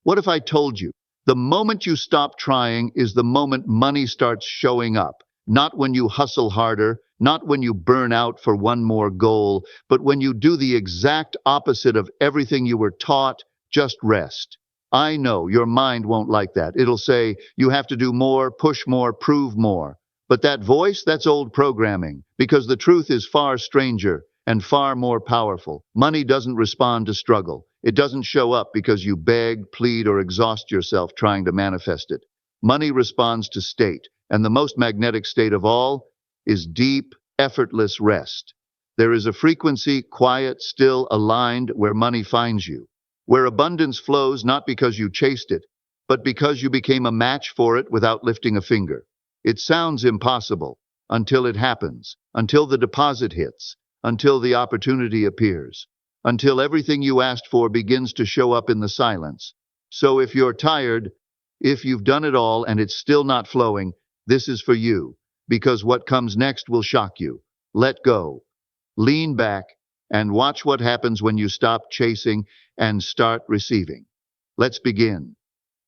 What if I told you the moment you stop trying is the moment money starts showing up? Not when you hustle harder, not when you burn out for one more goal, but when you do the exact opposite of everything you were taught, just rest. I know your mind won't like that. It'll say you have to do more, push more, prove more. But that voice, that's old programming, because the truth is far stranger and far more powerful. Money doesn't respond to struggle. It doesn't show up because you beg, plead, or exhaust yourself trying to manifest it. Money responds to state, and the most magnetic state of all is deep, effortless rest. There is a frequency, quiet, still, aligned, where money finds you, where abundance flows not because you chased it, but because you became a match for it without lifting a finger. It sounds impossible until it happens, until the deposit hits, until the opportunity appears, until everything you asked for begins to show up in the silence. So if you're tired, if you've done it all and it's still not flowing, this is for you, because what comes next will shock you. Let go. Lean back and watch what happens when you stop chasing and start receiving. Let's begin.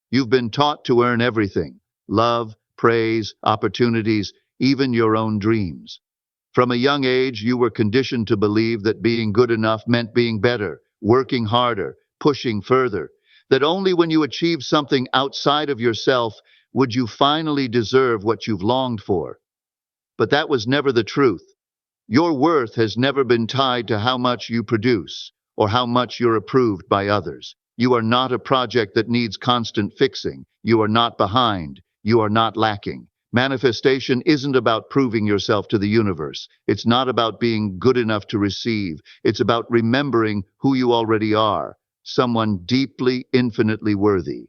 You've been taught to earn everything: love, praise, opportunities, even your own dreams. From a young age, you were conditioned to believe that being good enough meant being better, working harder, pushing further, that only when you achieve something outside of yourself would you finally deserve what you've longed for. But that was never the truth. Your worth has never been tied to how much you produce or how much you're approved by others. You are not a project that needs constant fixing. You are not behind. You are not lacking. Manifestation isn't about proving yourself to the universe. It's not about being good enough to receive. It's about remembering who you already are, someone deeply, infinitely worthy.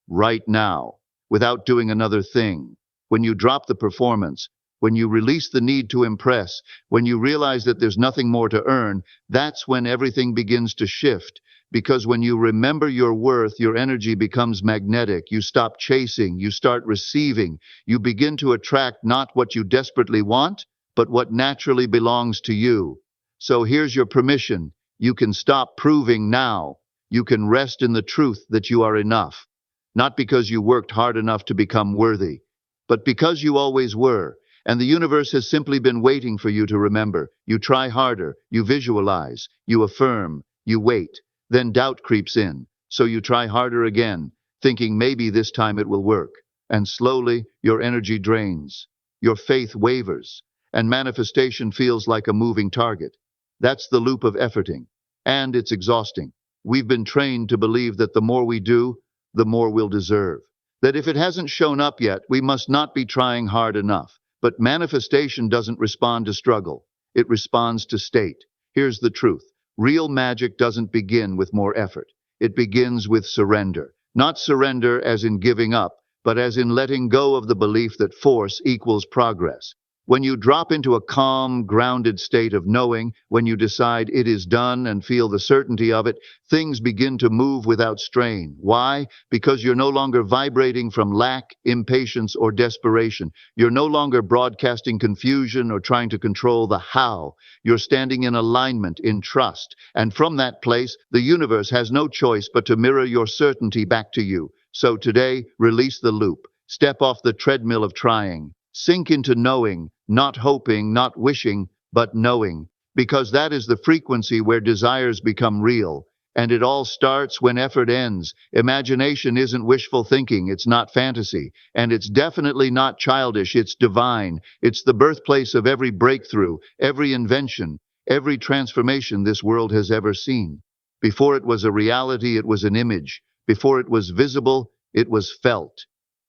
Right now, without doing another thing. When you drop the performance, when you release the need to impress, when you realize that there's nothing more to earn, that's when everything begins to shift. Because when you remember your worth, your energy becomes magnetic. You stop chasing, you start receiving. You begin to attract not what you desperately want, but what naturally belongs to you. So here's your permission. You can stop proving now. You can rest in the truth that you are enough. Not because you worked hard enough to become worthy, but because you always were. And the universe has simply been waiting for you to remember. You try harder, you visualize, you affirm, you wait. Then doubt creeps in, so you try harder again, thinking maybe this time it will work. And slowly, your energy drains, your faith wavers, and manifestation feels like a moving target. That's the loop of efforting, and it's exhausting. We've been trained to believe that the more we do, the more we'll deserve. That if it hasn't shown up yet, we must not be trying hard enough. But manifestation doesn't respond to struggle. It responds to state. Here's the truth. Real magic doesn't begin with more effort. It begins with surrender. Not surrender as in giving up, but as in letting go of the belief that force equals progress. When you drop into a calm, grounded state of knowing, when you decide it is done and feel the certainty of it, things begin to move without strain. Why? Because you're no longer vibrating from lack, impatience, or desperation. You're no longer broadcasting confusion or trying to control the how. You're standing in alignment, in trust. And from that place, the universe has no choice but to mirror your certainty back to you. So today, release the loop. Step off the treadmill of trying. Sink into knowing, not hoping, not wishing, but knowing. Because that is the frequency where desires become real. And it all starts when effort ends. Imagination isn't wishful thinking, it's not fantasy. And it's definitely not childish, it's divine. It's the birthplace of every breakthrough, every invention, every transformation this world has ever seen. Before it was a reality, it was an image. Before it was visible, it was felt.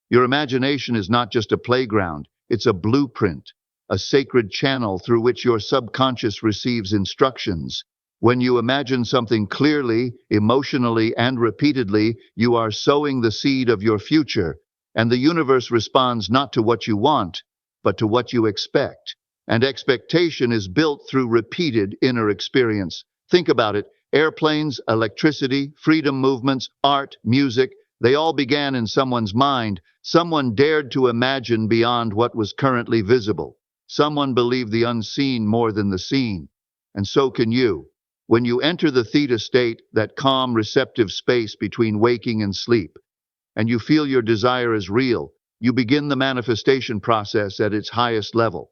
Your imagination is not just a playground, it's a blueprint, a sacred channel through which your subconscious receives instructions. When you imagine something clearly, emotionally, and repeatedly, you are sowing the seed of your future, and the universe responds not to what you want, but to what you expect. And expectation is built through repeated inner experience. Think about it. Airplanes, electricity, freedom movements, art, music, they all began in someone's mind. Someone dared to imagine beyond what was currently visible. Someone believed the unseen more than the seen. And so can you. When you enter the theta state, that calm, receptive space between waking and sleep, and you feel your desire is real, you begin the manifestation process at its highest level.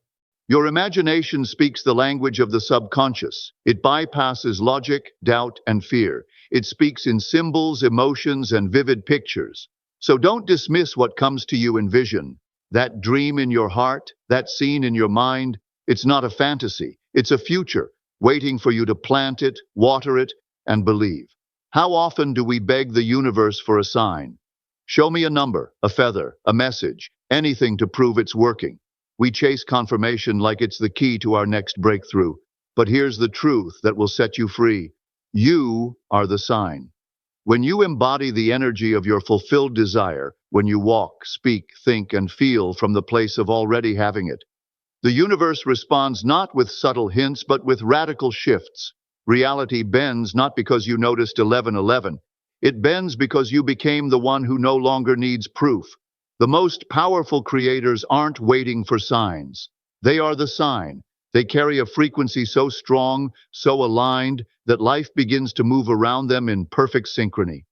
Your imagination speaks the language of the subconscious. It bypasses logic, doubt, and fear. It speaks in symbols, emotions, and vivid pictures. So don't dismiss what comes to you in vision. That dream in your heart, that scene in your mind, it's not a fantasy. It's a future, waiting for you to plant it, water it, and believe. How often do we beg the universe for a sign? Show me a number, a feather, a message, anything to prove it's working. We chase confirmation like it's the key to our next breakthrough. But here's the truth that will set you free. You are the sign. When you embody the energy of your fulfilled desire, when you walk, speak, think, and feel from the place of already having it, the universe responds not with subtle hints, but with radical shifts. Reality bends not because you noticed 11:11. It bends because you became the one who no longer needs proof. The most powerful creators aren't waiting for signs. They are the sign. They carry a frequency so strong, so aligned, that life begins to move around them in perfect synchrony.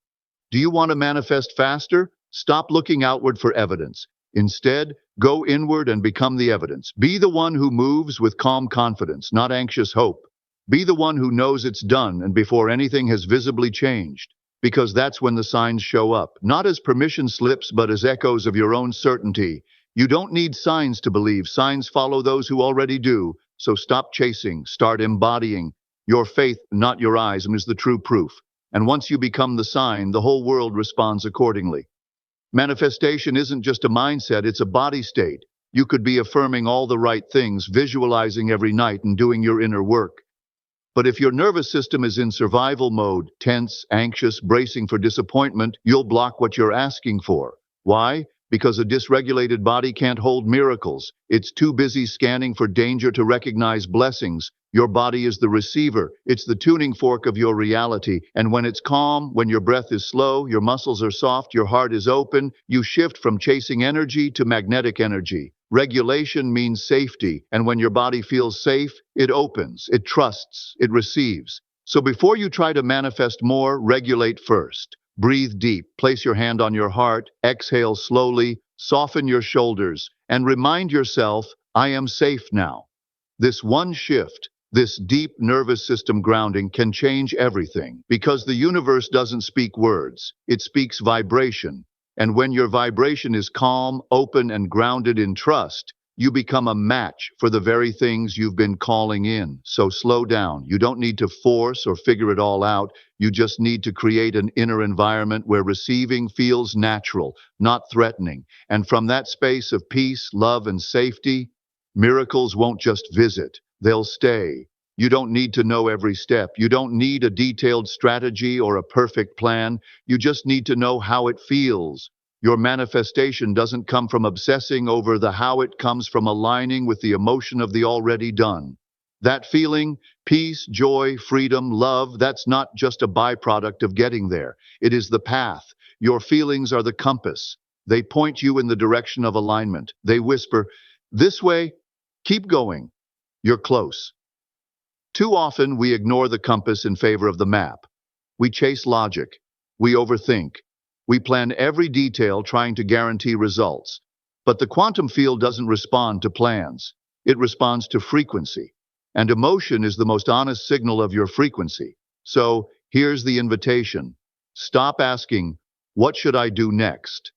Do you want to manifest faster? Stop looking outward for evidence. Instead, go inward and become the evidence. Be the one who moves with calm confidence, not anxious hope. Be the one who knows it's done and before anything has visibly changed. Because that's when the signs show up, not as permission slips, but as echoes of your own certainty. You don't need signs to believe. Signs follow those who already do. So stop chasing, start embodying. Your faith, not your eyes, is the true proof. And once you become the sign, the whole world responds accordingly. Manifestation isn't just a mindset, it's a body state. You could be affirming all the right things, visualizing every night, and doing your inner work. But if your nervous system is in survival mode, tense, anxious, bracing for disappointment, you'll block what you're asking for. Why? Because a dysregulated body can't hold miracles. It's too busy scanning for danger to recognize blessings. Your body is the receiver. It's the tuning fork of your reality. And when it's calm, when your breath is slow, your muscles are soft, your heart is open, you shift from chasing energy to magnetic energy. Regulation means safety, and when your body feels safe, it opens, it trusts, it receives. So before you try to manifest more, regulate first. Breathe deep, place your hand on your heart, exhale slowly, soften your shoulders, and remind yourself, I am safe now. This one shift, this deep nervous system grounding can change everything, because the universe doesn't speak words, it speaks vibration. And when your vibration is calm, open, and grounded in trust, you become a match for the very things you've been calling in. So slow down. You don't need to force or figure it all out. You just need to create an inner environment where receiving feels natural, not threatening. And from that space of peace, love, and safety, miracles won't just visit, they'll stay. You don't need to know every step. You don't need a detailed strategy or a perfect plan. You just need to know how it feels. Your manifestation doesn't come from obsessing over the how, it comes from aligning with the emotion of the already done. That feeling, peace, joy, freedom, love, that's not just a byproduct of getting there. It is the path. Your feelings are the compass. They point you in the direction of alignment. They whisper, this way, keep going. You're close. Too often, we ignore the compass in favor of the map. We chase logic. We overthink. We plan every detail trying to guarantee results. But the quantum field doesn't respond to plans. It responds to frequency. And emotion is the most honest signal of your frequency. So, here's the invitation. Stop asking, what should I do next?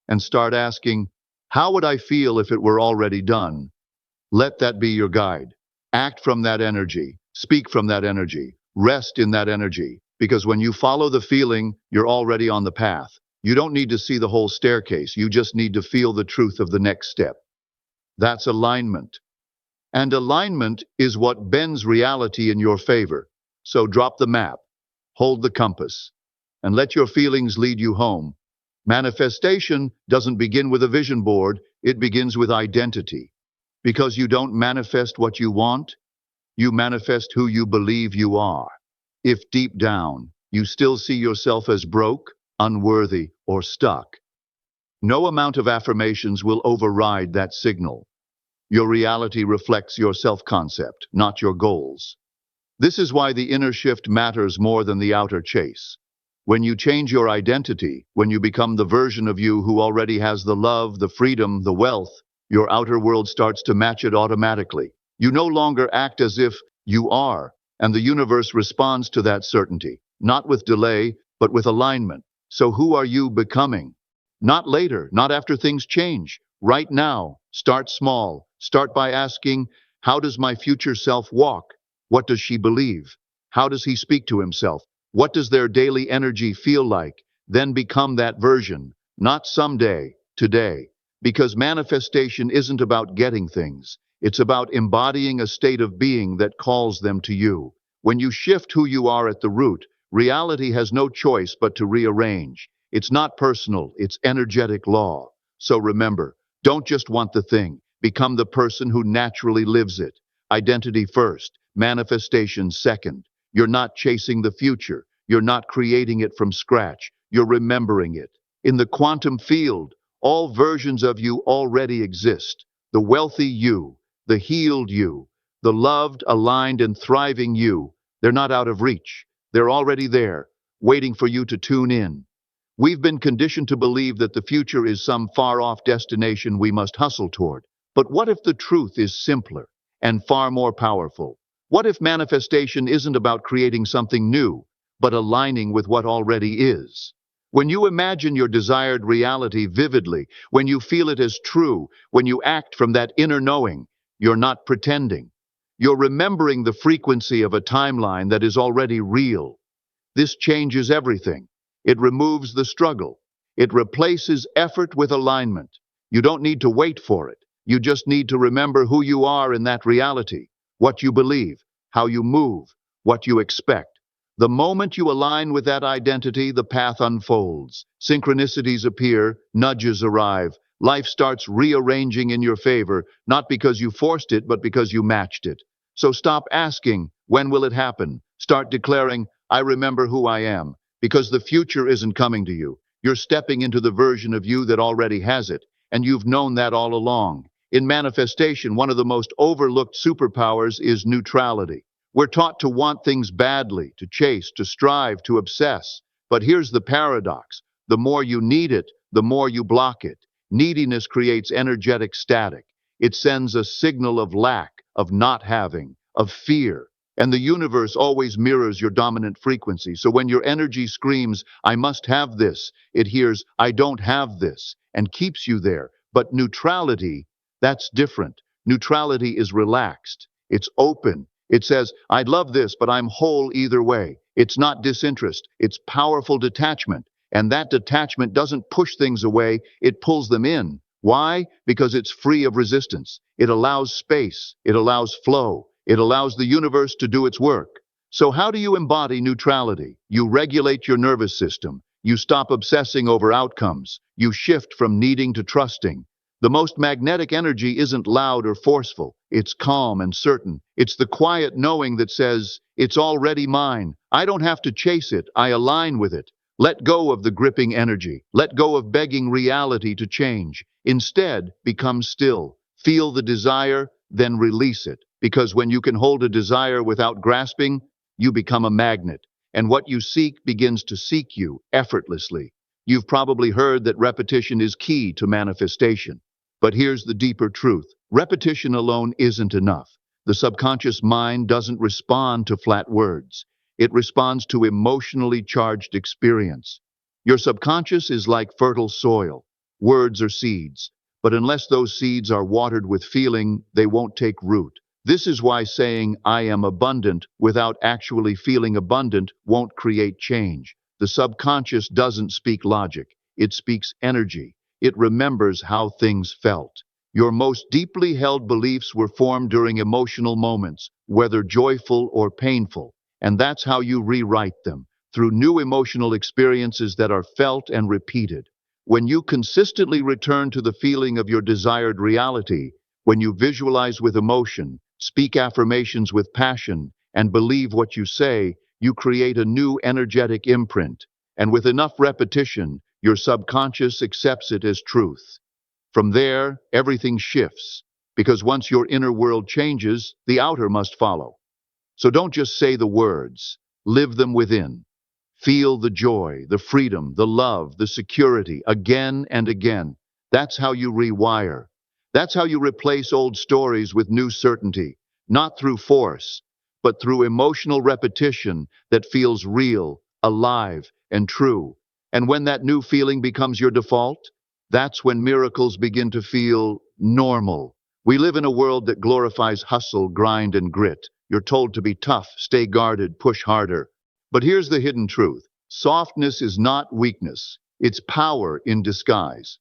And start asking, how would I feel if it were already done? Let that be your guide. Act from that energy. Speak from that energy. Rest in that energy. Because when you follow the feeling, you're already on the path. You don't need to see the whole staircase. You just need to feel the truth of the next step. That's alignment. And alignment is what bends reality in your favor. So drop the map, hold the compass, and let your feelings lead you home. Manifestation doesn't begin with a vision board, it begins with identity. Because you don't manifest what you want, you manifest who you believe you are. If deep down you still see yourself as broke, unworthy, or stuck, no amount of affirmations will override that signal. Your reality reflects your self-concept, not your goals. This is why the inner shift matters more than the outer chase. When you change your identity, when you become the version of you who already has the love, the freedom, the wealth, your outer world starts to match it automatically. You no longer act as if you are, and the universe responds to that certainty, not with delay, but with alignment. So who are you becoming? Not later, not after things change. Right now, start small. Start by asking, how does my future self walk? What does she believe? How does he speak to himself? What does their daily energy feel like? Then become that version, not someday, today. Because manifestation isn't about getting things. It's about embodying a state of being that calls them to you. When you shift who you are at the root, reality has no choice but to rearrange. It's not personal, it's energetic law. So remember, don't just want the thing. Become the person who naturally lives it. Identity first, manifestation second. You're not chasing the future. You're not creating it from scratch. You're remembering it. In the quantum field, all versions of you already exist. The wealthy you, the healed you, the loved, aligned, and thriving you. They're not out of reach. They're already there, waiting for you to tune in. We've been conditioned to believe that the future is some far-off destination we must hustle toward. But what if the truth is simpler and far more powerful? What if manifestation isn't about creating something new, but aligning with what already is? When you imagine your desired reality vividly, when you feel it as true, when you act from that inner knowing, you're not pretending. You're remembering the frequency of a timeline that is already real. This changes everything. It removes the struggle. It replaces effort with alignment. You don't need to wait for it. You just need to remember who you are in that reality, what you believe, how you move, what you expect. The moment you align with that identity, the path unfolds. Synchronicities appear, nudges arrive. Life starts rearranging in your favor, not because you forced it, but because you matched it. So stop asking, when will it happen? Start declaring, I remember who I am, because the future isn't coming to you. You're stepping into the version of you that already has it, and you've known that all along. In manifestation, one of the most overlooked superpowers is neutrality. We're taught to want things badly, to chase, to strive, to obsess. But here's the paradox. The more you need it, the more you block it. Neediness creates energetic static. It sends a signal of lack, of not having, of fear. And the universe always mirrors your dominant frequency. So when your energy screams, I must have this, it hears, I don't have this, and keeps you there. But neutrality, that's different. Neutrality is relaxed. It's open. It says, I'd love this, but I'm whole either way. It's not disinterest. It's powerful detachment. And that detachment doesn't push things away. It pulls them in. Why? Because it's free of resistance. It allows space. It allows flow. It allows the universe to do its work. So how do you embody neutrality? You regulate your nervous system. You stop obsessing over outcomes. You shift from needing to trusting. The most magnetic energy isn't loud or forceful. It's calm and certain. It's the quiet knowing that says, it's already mine. I don't have to chase it. I align with it. Let go of the gripping energy. Let go of begging reality to change. Instead, become still. Feel the desire, then release it. Because when you can hold a desire without grasping, you become a magnet. And what you seek begins to seek you effortlessly. You've probably heard that repetition is key to manifestation. But here's the deeper truth. Repetition alone isn't enough. The subconscious mind doesn't respond to flat words. It responds to emotionally charged experience. Your subconscious is like fertile soil. Words are seeds. But unless those seeds are watered with feeling, they won't take root. This is why saying, I am abundant, without actually feeling abundant, won't create change. The subconscious doesn't speak logic. It speaks energy. It remembers how things felt. Your most deeply held beliefs were formed during emotional moments, whether joyful or painful. And that's how you rewrite them, through new emotional experiences that are felt and repeated. When you consistently return to the feeling of your desired reality, when you visualize with emotion, speak affirmations with passion, and believe what you say, you create a new energetic imprint. And with enough repetition, your subconscious accepts it as truth. From there, everything shifts, because once your inner world changes, the outer must follow. So don't just say the words, live them within. Feel the joy, the freedom, the love, the security again and again. That's how you rewire. That's how you replace old stories with new certainty, not through force, but through emotional repetition that feels real, alive, and true. And when that new feeling becomes your default, that's when miracles begin to feel normal. We live in a world that glorifies hustle, grind, and grit. You're told to be tough, stay guarded, push harder. But here's the hidden truth. Softness is not weakness. It's power in disguise.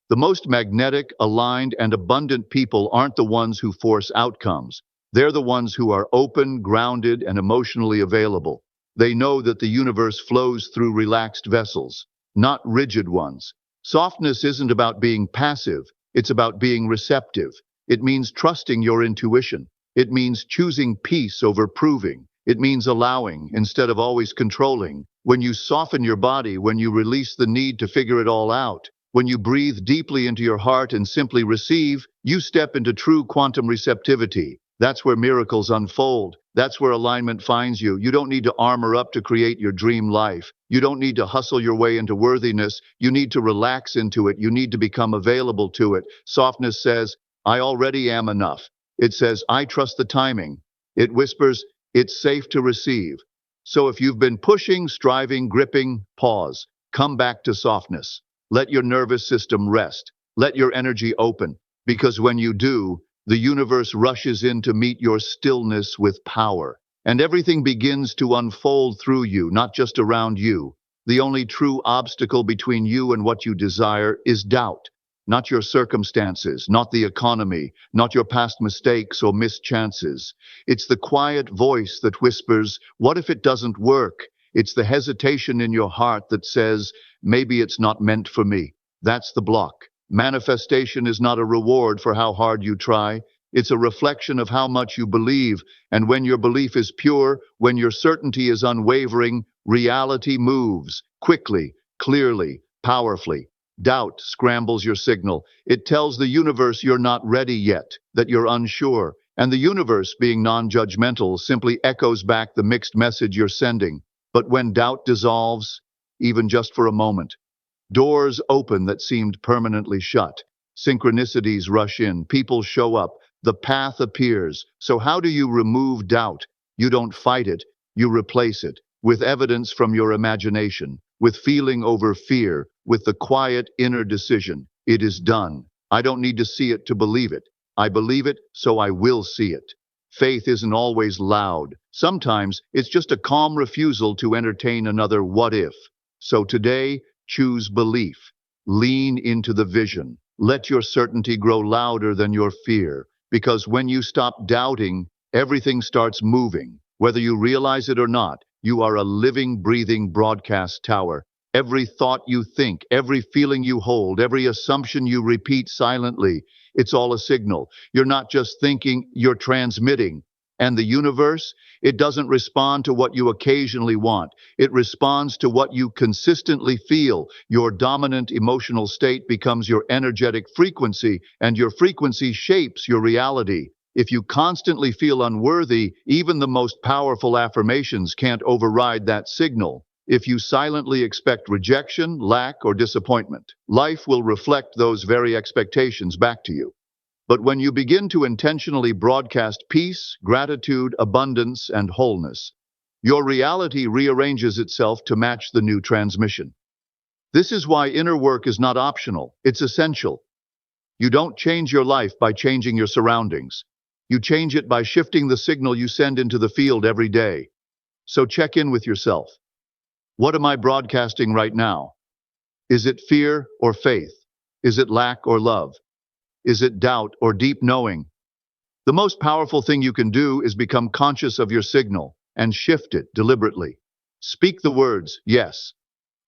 The most magnetic, aligned, and abundant people aren't the ones who force outcomes. They're the ones who are open, grounded, and emotionally available. They know that the universe flows through relaxed vessels, not rigid ones. Softness isn't about being passive. It's about being receptive. It means trusting your intuition. It means choosing peace over proving. It means allowing instead of always controlling. When you soften your body, when you release the need to figure it all out, when you breathe deeply into your heart and simply receive, you step into true quantum receptivity. That's where miracles unfold. That's where alignment finds you. You don't need to armor up to create your dream life. You don't need to hustle your way into worthiness. You need to relax into it. You need to become available to it. Softness says, I already am enough. It says, I trust the timing. It whispers, it's safe to receive. So if you've been pushing, striving, gripping, pause. Come back to softness. Let your nervous system rest. Let your energy open. Because when you do, the universe rushes in to meet your stillness with power. And everything begins to unfold through you, not just around you. The only true obstacle between you and what you desire is doubt. Not your circumstances, not the economy, not your past mistakes or missed chances. It's the quiet voice that whispers, what if it doesn't work? It's the hesitation in your heart that says, maybe it's not meant for me. That's the block. Manifestation is not a reward for how hard you try. It's a reflection of how much you believe. And when your belief is pure, when your certainty is unwavering, reality moves quickly, clearly, powerfully. Doubt scrambles your signal. It tells the universe you're not ready yet, that you're unsure. And the universe, being non-judgmental, simply echoes back the mixed message you're sending. But when doubt dissolves, even just for a moment, doors open that seemed permanently shut. Synchronicities rush in. People show up. The path appears. So how do you remove doubt? You don't fight it. You replace it with evidence from your imagination, with feeling over fear, with the quiet inner decision. It is done. I don't need to see it to believe it. I believe it, so I will see it. Faith isn't always loud. Sometimes it's just a calm refusal to entertain another what if. So today, choose belief. Lean into the vision. Let your certainty grow louder than your fear. Because when you stop doubting, everything starts moving. Whether you realize it or not, you are a living, breathing broadcast tower. Every thought you think, every feeling you hold, every assumption you repeat silently, it's all a signal. You're not just thinking, you're transmitting. And the universe, it doesn't respond to what you occasionally want. It responds to what you consistently feel. Your dominant emotional state becomes your energetic frequency, and your frequency shapes your reality. If you constantly feel unworthy, even the most powerful affirmations can't override that signal. If you silently expect rejection, lack, or disappointment, life will reflect those very expectations back to you. But when you begin to intentionally broadcast peace, gratitude, abundance, and wholeness, your reality rearranges itself to match the new transmission. This is why inner work is not optional, it's essential. You don't change your life by changing your surroundings. You change it by shifting the signal you send into the field every day. So check in with yourself. What am I broadcasting right now? Is it fear or faith? Is it lack or love? Is it doubt or deep knowing? The most powerful thing you can do is become conscious of your signal and shift it deliberately. Speak the words, yes,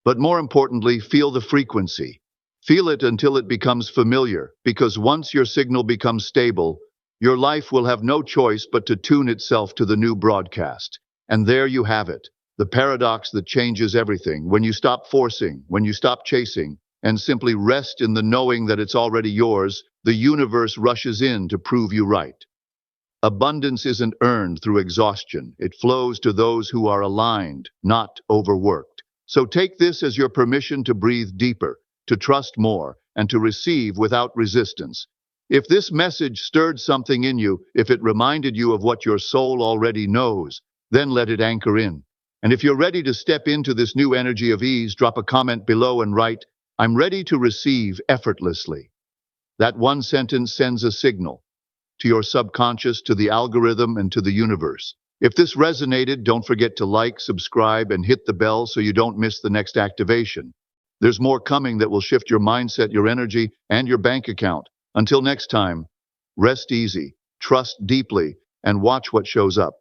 but more importantly, feel the frequency. Feel it until it becomes familiar, because once your signal becomes stable, your life will have no choice but to tune itself to the new broadcast. And there you have it, the paradox that changes everything. When you stop forcing, when you stop chasing, and simply rest in the knowing that it's already yours, the universe rushes in to prove you right. Abundance isn't earned through exhaustion. It flows to those who are aligned, not overworked. So take this as your permission to breathe deeper, to trust more, and to receive without resistance. If this message stirred something in you, if it reminded you of what your soul already knows, then let it anchor in. And if you're ready to step into this new energy of ease, drop a comment below and write, "I'm ready to receive effortlessly." That one sentence sends a signal to your subconscious, to the algorithm, and to the universe. If this resonated, don't forget to like, subscribe, and hit the bell so you don't miss the next activation. There's more coming that will shift your mindset, your energy, and your bank account. Until next time, rest easy, trust deeply, and watch what shows up.